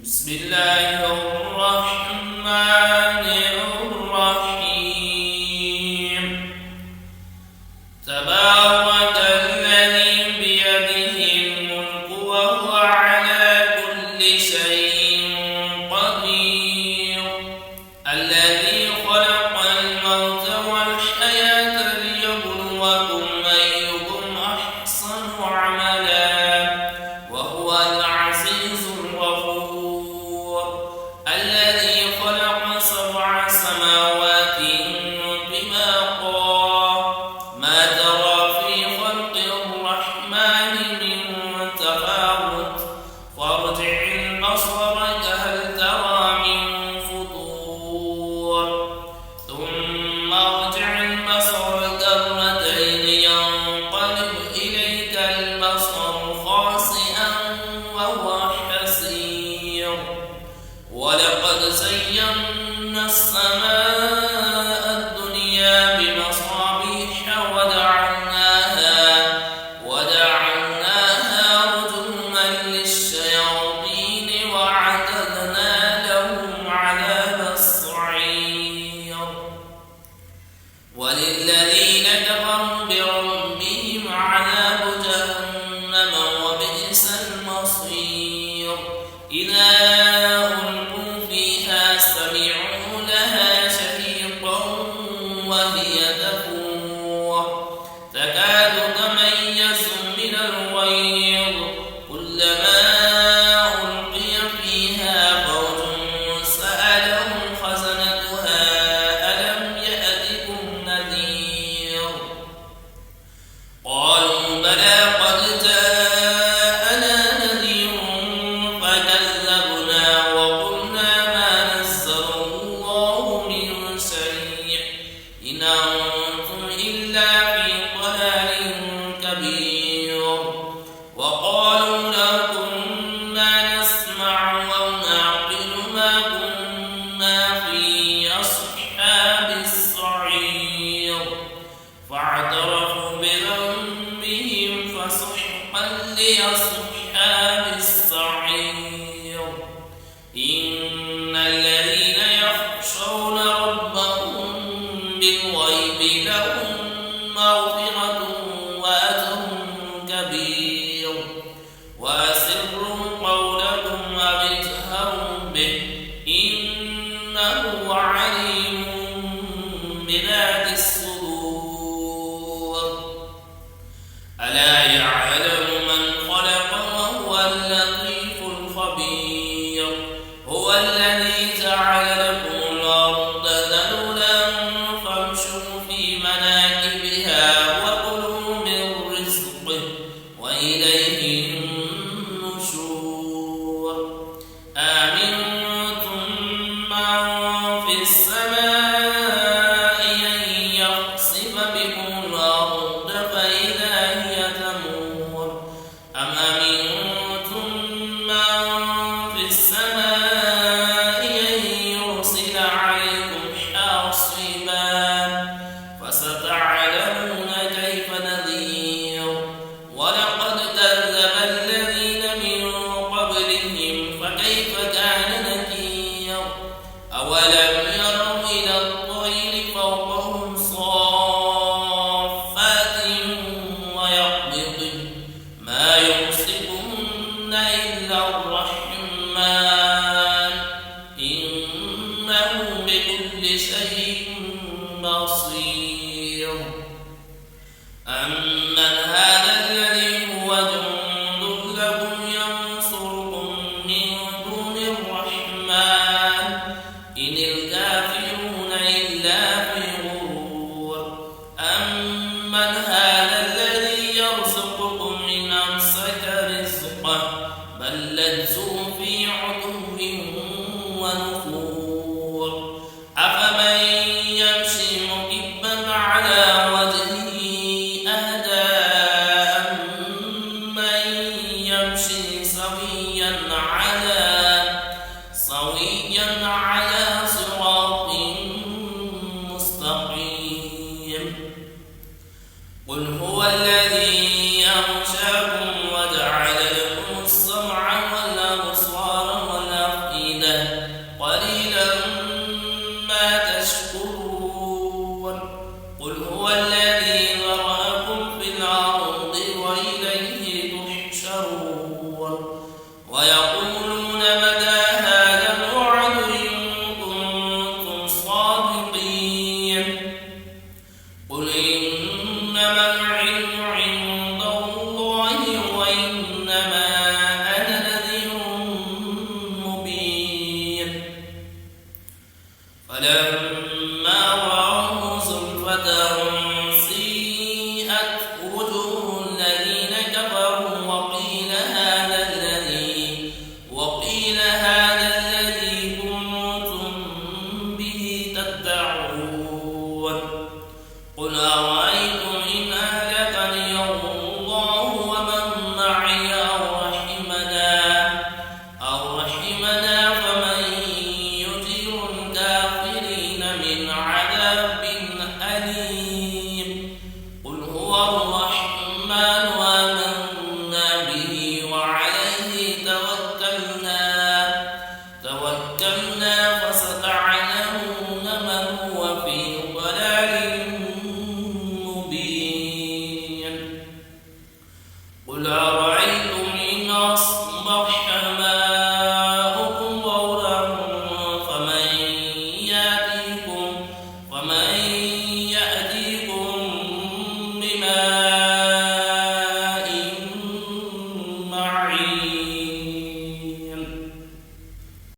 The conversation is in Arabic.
بسم الله الرحمن الرحيم تبارك الذي بيده الملك وهو على كل شيء قدير الذي خلق الموت والحياة ليبلوكم أيكم أحسن عملا وهو العزيز الغفور الذي خلق سبع سماوات طباقا ما ترى في خلق الرحمن من تفاوت فارجع البصر هل ترى من فطور ثم ارجع البصر كرتين ينقلب إليك البصر خاسئا وهو حسير ولقد زينا السماء الدنيا بمصابيح وجعلناها رجوما للشياطين وأعتدنا لهم عذاب السعير وللذين كفروا بربهم عذاب جهنم وبئس المصير إذا ألقوا فيها سمعوا لها شهيقا وهي تفور تكاد تميز من الغيظ كلما ألقي فيها فوج سألهم خزنتها ألم يأتكم نذير قالوا بلى قد جاءنا نذير فكذبنا وقلنا ما نزل الله من شيء إن أنتم إلا في ضلال كبير وقالوا لو كنا نسمع أو نعقل ما كنا في أصحاب السعير فاعترفوا بذنبهم فسحقا لأصحاب السعير إن الذين يخشون ربهم بالغيب لهم مغفرة وأجر كبير وأسروا قولكم أو اجهروا به إنه عليم بذات الصدور ألا يعلم من خلق وهو اللطيف الخبير هو الذي جعل لكم الأرض ذلولا فامشوا في مناكبها وكلوا من رزقه وإليه النشور آمنتم من في السماء أن يخسف بكم الأرض فإذا هي تمور أم أمنتم من في السماء ويقولون متى هذا الوعد إن كنتم صادقين قل إنما العلم عند الله وإنما أنا نذير مبين فلما رأوه زلفة سيئت وجوه الذين كفروا وقيل هذا الذي كنتم به تدعون قل أرأيتم إن أهلكني الله ومن معي أو رحمنا فمن يجير الكافرين من عذاب أليم قل هو الرحمن آمنا به وعليه توكلنا فستعلمون من هو في ضلال مبين قل أرأيتم إن أصبح ماؤكم غورا فمن